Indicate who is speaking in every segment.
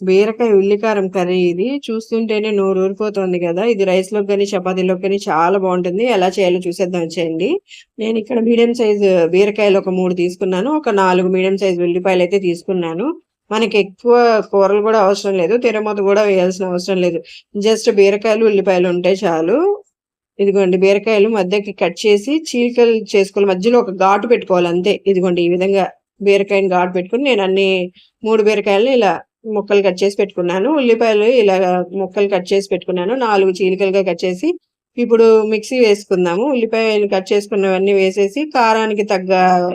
Speaker 1: బీరకాయ ఉల్లికారం కర్రీ ఇది. చూస్తుంటేనే నోరూరిపోతోంది గదా! ఇది రైస్‌లోకి గాని, చపాతీలోకి గాని చాలా బావుంటుంది. ఎలా చేయాలో చూసేద్దాం వచ్చేయండి. నేనిక్కడ మీడియం సైజు బీరకాయలు ఒక 3 తీసుకున్నాను. ఒక 4 మీడియం సైజు ఉల్లిపాయలైతే తీసుకున్నాను. మనకెక్కువ కూరలు గూడా అవసరం లేదు. తిరమోత గూడా వేయాల్సిన అవసరం లేదు. జస్ట్ బీరకాయలు, ఉల్లిపాయలు ఉంటే చాలు. ఇదిగోండి బీరకాయలు మధ్యకి కట్ చేసి చీలికలు చేసుకోవాలి. మధ్యలో ఒక ఘాటు పెట్టుకోవాలి అంతే. ఇదిగోండి ఈ విధంగా బీరకాయని ఘాటు పెట్టుకొని నేనన్ని 3 బీరకాయలని ఇలా ముక్కలు కట్ చేసి పెట్టుకున్నాను. ఉల్లిపాయలు ఇలాగా ముక్కలు కట్ చేసి పెట్టుకున్నాను. 4 చీలికలుగా కట్ చేసి ఇప్పుడు మిక్సీ వేసుకుందాము. ఉల్లిపాయలు కట్ చేసుకున్నవన్నీ వేసేసి కారానికి తగ్గ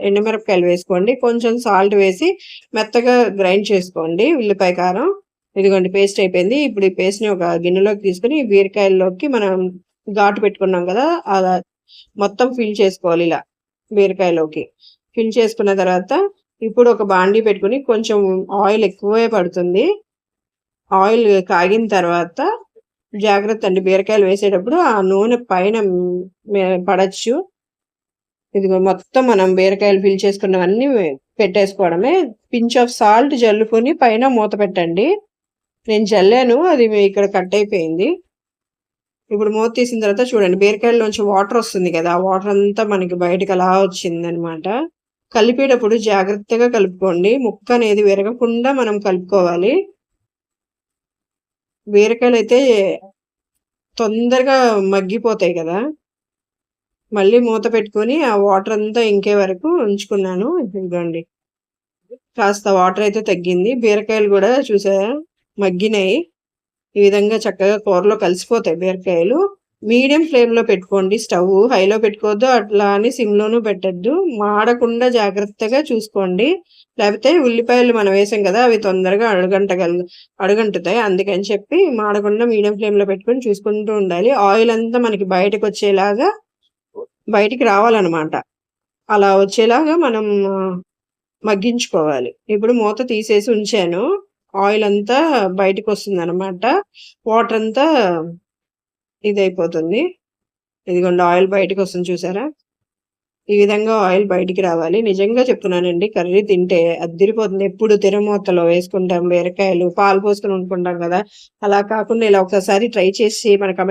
Speaker 1: ఎండుమిరపకాయలు వేసుకోండి. కొంచెం సాల్ట్ వేసి మెత్తగా గ్రైండ్ చేసుకోండి ఉల్లిపాయ కారం. ఇదిగోండి పేస్ట్ అయిపోయింది. ఇప్పుడు ఈ పేస్ట్‌ని ఒక గిన్నెలోకి తీసుకొని ఈ బీరకాయల్లోకి మనం ఘాటు పెట్టుకున్నాం కదా! అలా మొత్తం ఫిల్ చేసుకోవాలి ఇలా బీరకాయలోకి. ఫిల్ చేసుకున్న తర్వాత ఇప్పుడు ఒక బాండీ పెట్టుకొని కొంచెం ఆయిల్ ఎక్కువే పడుతుంది. ఆయిల్ కాగిన తర్వాత జాగ్రత్త అండి బీరకాయలు వేసేటప్పుడు ఆ నూనె పైన పడచ్చు. ఇదిగో మొత్తం మనం బీరకాయలు ఫిల్ చేసుకున్నవన్నీ పెట్టేసుకోవడమే. పించ్ ఆఫ్ సాల్ట్ జల్లుకొని పైన మూత పెట్టండి. నేను జల్లాను అది ఇక్కడ కట్ అయిపోయింది. ఇప్పుడు మూత తీసిన తర్వాత చూడండి బీరకాయల్లోంచి వాటర్ వస్తుంది కదా! ఆ వాటర్ అంతా మనకి బయటకి అలా వచ్చిందనమాట. కలిపేటప్పుడు జాగ్రత్తగా కలుపుకోండి. ముక్క అనేది విరగకుండా మనం కలుపుకోవాలి. బీరకాయలైతే తొందరగా మగ్గిపోతాయి కదా! మళ్ళీ మూత పెట్టుకొని ఆ వాటర్ అంతా ఇంకే వరకు ఉంచుకున్నాను. ఇదిగోండి. కాస్త వాటర్ అయితే తగ్గింది. బీరకాయలు కూడా చూసారా మగ్గినాయి. ఈ విధంగా చక్కగా కూరలో కలిసిపోతాయి బీరకాయలు. మీడియం ఫ్లేమ్‌లో పెట్టుకోండి స్టవ్వు. హైలో పెట్టుకోవద్దు. అట్లా అని సిమ్‌లోనూ పెట్టొద్దు. మాడకుండా జాగ్రత్తగా చూసుకోండి. లేకపోతే ఉల్లిపాయలు మనం వేసాం కదా! అవి తొందరగా అడుగంటుతాయి. అందుకని చెప్పి మాడకుండా మీడియం ఫ్లేమ్‌లో పెట్టుకొని చూసుకుంటూ ఉండాలి. ఆయిల్ అంతా మనకి బయటకొచ్చేలాగా బయటికి రావాలనమాట. అలా వచ్చేలాగా మనం మగ్గించుకోవాలి. ఇప్పుడు మూత తీసేసి ఉంచాను. ఆయిల్ అంతా బయటికొస్తుందనమాట. వాటర్ అంతా ఇదైపోతుంది. ఇదిగోండి ఆయిల్ బయటికొస్తుంది చూసారా? ఈ విధంగా ఆయిల్ బయటికి రావాలి. నిజంగా చెప్తున్నానండి కర్రీ తింటే అద్దిరిపోతుంది. ఎప్పుడు తిరమూతలో వేసుకుంటాం బీరకాయలు, పాలు పోసుకొని వండుకుంటాం గదా! అలా కాకుండా ఇలా ఒక్కసారి ట్రై చేసి మన